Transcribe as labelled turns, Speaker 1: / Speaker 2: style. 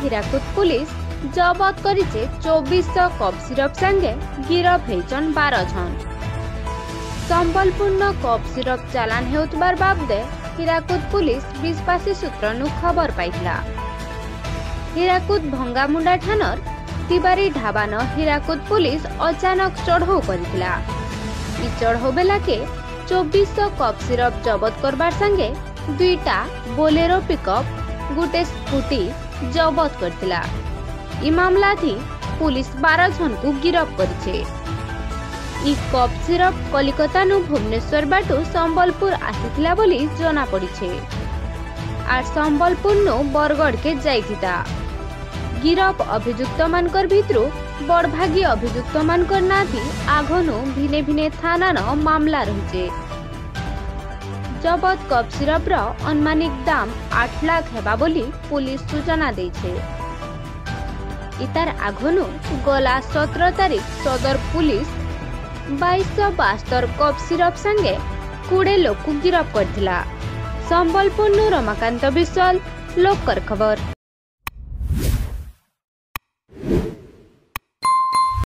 Speaker 1: Hirakud police जबत करिचे 2400 cup syrup संगे गिरफ हेचन 12 जन। संबलपूर्ण cup syrup चालान हेउतबार बाबदे हীরাকুদ police विश्वासी सूत्रनु खबर पाइला। हীরাকুদ भंगामुंडा ठानर तिवारी ढाबान हীরাকুদ पुलिस अचानक चढ़ऊ करितला। इ चढ़ऊ बेलाके 2400 कप सिरप जबत करबार संगे 2टा बोलेरो पिकअप गुटे स्कूटी जबत करतिला। इ मामला थी पुलिस 12 जन को गिरफ्त करिछे। इ कप सिरप कलिकता नु भुवनेश्वर बाटू संबलपुर आसीथिला बोली जना पड़िछे। आर संबलपुर नु बरगढ़ के जाइथिता। गिरफ अभियुक्त मानकर भितरु बड़भागी अभियुक्त मानकर नाथी आघनु भिने भिने थाना न मामला रहिछे। जबत कप सिरप रो अनुमानिक दाम 8 लाख हेबा बोली पुलिस सूचना देछे। इतार आघनु गला 17 तारीख सदर पुलिस 2272 कप सिरप संगे 20 लोक गिरफ्त करथिला। संबलपुर रमाकांत विश्वाल लोकर खबर।